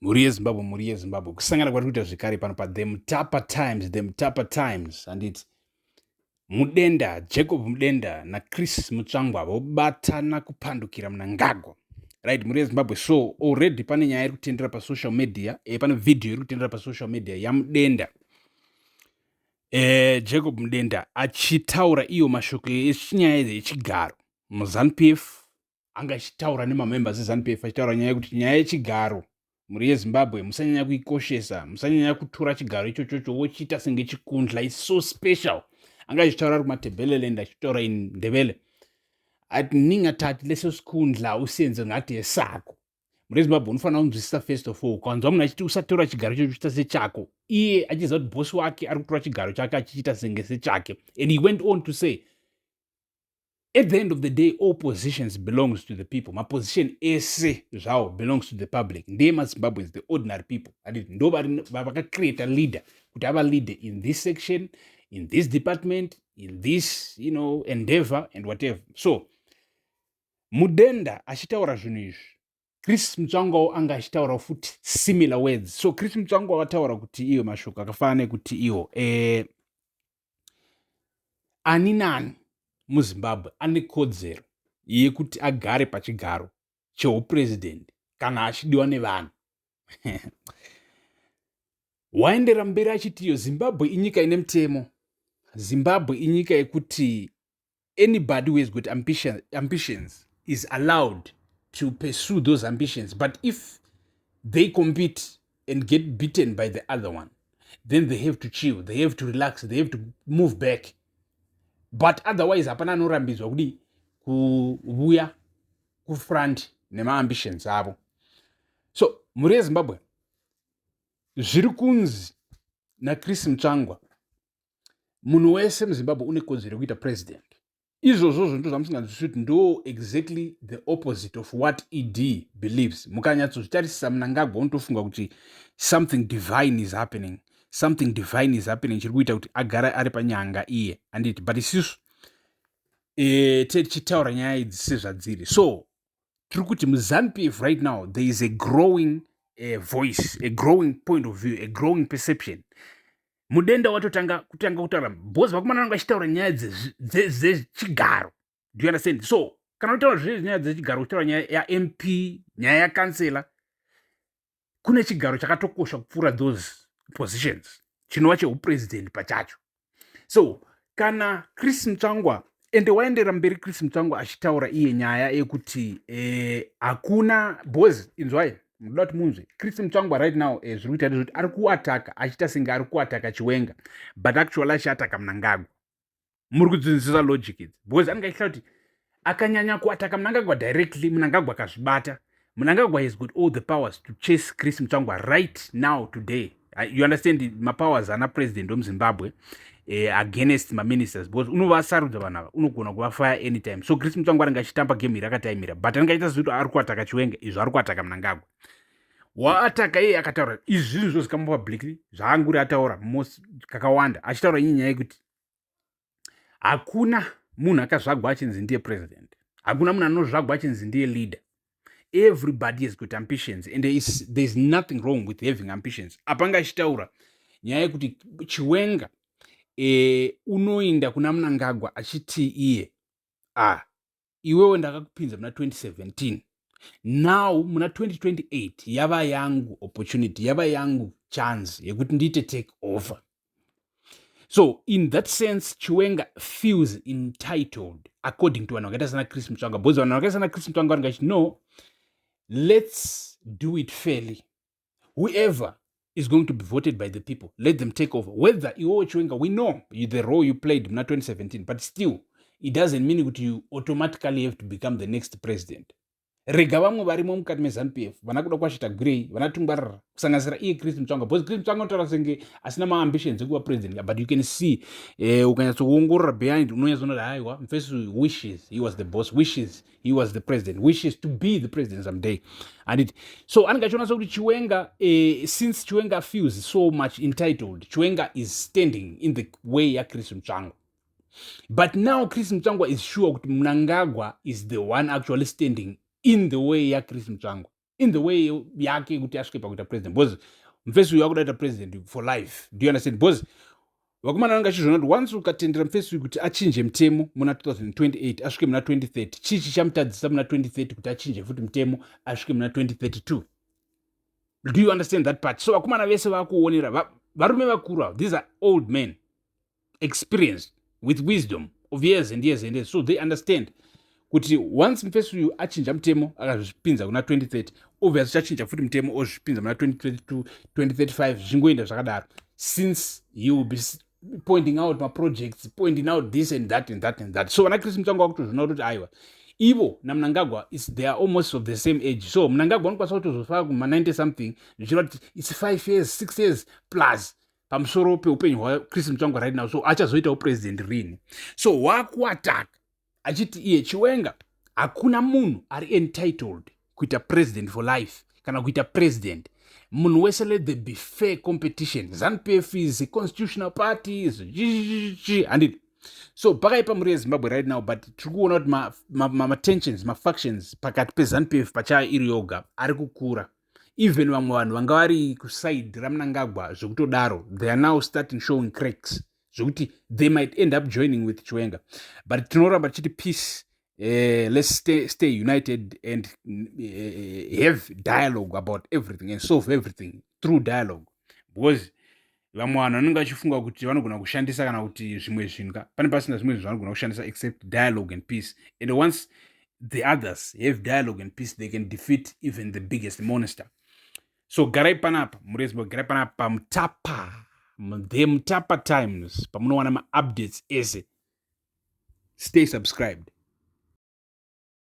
Muri yeZimbabwe kusangana kwari kuita zvikare pano paThem Tapa Times handiti Mudenda Jacob Mudenda naChris Mutsvangwa vobatana kupandukira Mnangagwa, right? Muri yeZimbabwe. So already pane nyaya iri kutendera pasocial media, pane video iri kutendera pasocial media yaMudenda, Jacob Mudenda achitaura iyo mashoko echinyaya yechigaro muZANU-PF. Anga achitaura nemamembers eZANU-PF achitaura nyaya yekuti nyaya yechigaro muri yeZimbabwe musanyanya kuikoshesa, musanyanya kutora chigaro ichocho wochiita senge chikundla, is so special. Anga achitaura ari kumaTebeleland achitaura in Ndebele ati ningatati leso sikundla usenze ngati yesako. Muri yeZimbabwe unofanira kunzwisisa first of all, kwanza munhu achiti usatora chigaro ichocho chiita sechako, iye achiziva kuti bosi wake ari kutora chigaro chake achichiita senge sechake. And he went on to say, at the end of the day, all positions belongs to the people. My position ese zvawo belongs to the public. Ndiye maZimbabweans, the ordinary people. Ndo vakacreate a leader kuti ava leader in this section, in this department, in this, endeavor and whatever. So Mudenda achitaura zvinhu izvi, Chris Mutsvangwa anga achitaura futi similar words. So Chris Mutsvangwa wataura kuti iyo mashoko akafanana nekuti iyo ani nani muZimbabwe ane kodzero yekuti agare pachigaro cheupresident kana achidiwa nevanhu. Waendera mberi achiti iyo Zimbabwe inyika ine mutemo. Zimbabwe inyika yekuti anybody who has got ambitions is allowed to pursue those ambitions, but if they compete and get beaten by the other one, then they have to chill, they have to relax, they have to move back. But otherwise hapana anorambidzwa kudi kuvuya kufront nemaambitions avo. So muri yeZimbabwe zviri kunzi naChris Mutsvangwa, munhu wese muZimbabwe une kodzero yekuita president. Izvozvo ndo zvamusinganzwisisi kuti ndo exactly the opposite of what ED believes. Mukanyatsozvitarisisa Mnangagwa unotofunga kuti something divine is happening, chiri kuita kuti agara ari panyanga iye handiti. But isusu tichitaura nyaya idzi sezvadziri. So tiri kuti muZANU-PF right now there is a growing voice, a growing point of view, a growing perception. Mudenda watotanga kutaura bhozi vakomana vanga achitaura nyaya dzechigaro. Do you understand? So kana utaura zvezvi nyaya dzechigaro, utaura nyaya yaMP, nyaya yakansela, kune chigaro chakatokosha kupfuura those positions chinova cheupresident pachacho. So kana Chris Mutsvangwa, ende waendera mberi Chris Mutsvangwa achitaura iye nyaya yekuti hakuna bhozi, inzwai munoda kuti munzwe, Chris Mutsvangwa right now zviri kuita ndezvekuti ari kuataka achiita senge ari kuataka Chiwenga, but actually achiataka Mnangagwa. Muri kudzinzisa logic idzi, bhozi anenge achitaura kuti akanyanya kuataka Mnangagwa directly, Mnangagwa akazvibata. Mnangagwa has got all the powers to chase Chris Mutsvangwa right now today. You understand mapowers ana president wemuZimbabwe against maministers, because unovasarudza vanhu ava, unogona kuvafire anytime. So Chris Mutsvangwa anenge achitamba game iri akataimira, but anenge achiita sekuti ari kuataka Chiwenga, izvo ari kuataka Mnangagwa. Waataka iye akataura izvi zvinhu zvozikamwa publicly, zvaanguri ataura kakawanda, achitaura inye nyaya yekuti hakuna munhu akazvagwa achinzi ndiye president, hakuna munhu anozvagwa achinzi ndiye leader. Everybody has got ambitions, and there's nothing wrong with having ambitions. Apanga achitaura nyaya yekuti Chiwenga unoinda kuna Mnangagwa achiti iye iwewe ndakakupinza muna 2017, now muna 2028 yava yangu opportunity, yava yangu chance yekuti ndiite take over. So in that sense Chiwenga feels entitled according to vanhu vakaita sana Chris Mutsvangwa, because vanhu vakaita sana Chris Mutsvangwa vanenge vachiti no, let's do it fairly. Whoever is going to be voted by the people, let them take over. Whether iwewe Chiwenga, we know the role you played in 2017, but still it doesn't mean that you automatically have to become the next president. Rega vamwe varimo mukati meZANU-PF vana kuda kuachita grey, vanatungwarira kusanganisira iye Chris Mutsvangwa, because Chris Mutsvangwa unotaura senge asina maambitions ekuva president, but you can see ukanyatsokuongorora behind unonyatsoona haiwa first wishes he was the boss, wishes he was the president, wishes to be the president someday. And so anenge achiona sekuti Chiwenga, since Chiwenga feels so much entitled, Chiwenga is standing in the way ya Chris Mutsvangwa. But now Chris Mutsvangwa is sure that Mnangagwa is the one actually standing in the way ya Chris Mutsvangwa. in the way yake kuti asvike pakuita president, because mufesi uyu akudaita president for life. Do you understand? Because vakomana vanga achizvona kuti once ukatendera mufesi uyu kuti achinje mutemo muna 2028 asvike muna 2030, chii chichamutadzisa muna 2030 kuti achinje futi mutemo asvike muna 2032? Do you understand that part? So vakomana vese vakuonera varume vakuru, these are old men experienced with wisdom of years and years and years, so they understand kuti once mufesi uyu achinja mutemo akazvipinza kuna 2030, obviously chachinja futi mutemo ozvipinza muna 2032 2035 zvingoenda zvakadaro, since you will be pointing out my projects, pointing out this and that and that and that. So vana Chris Mutsvango vakutozvona kuti aiwa ivo naMnangagwa they are almost of the same age, so Mnangagwa anokwanisa kutozofaka kuma 90 something zvichireva kuti it's 5 years 6 years plus pamusoro peupenyu hwaChris Mutsvango right now, so achazoitawo president rini. So wakuataka achiti iye Chiwenga hakuna munhu ari entitled kuita president for life kana kuita president. Munhu wese let there be fair competition. ZANU-PF is a constitutional party, and so pakaipa muri yeZimbabwe right now, but tiri kuona kuti ma-tensions ma-factions pakati peZANU-PF pachayo iri yoga ari kukura. Even vamwe vanhu vanga vari kuside raMnangagwa zvekutodaro, they are now starting showing cracks zvokuti they might end up joining with Chiwenga. But tinoramba tichiti peace, let's stay united and have dialogue about everything and solve everything through dialogue, because vamwe vanhu vanenge vachifunga kuti vanogona kushandisa kana kuti zvimwe zvinhu pane pasina zvimwe zvinhu vanogona kushandisa except dialogue and peace, and once the others have dialogue and peace they can defeat even the biggest monster. So garai panapa muRezbo, garai panapa pamutapa, the Mutapa Times, pamunowana ma-updates ese. Stay subscribed.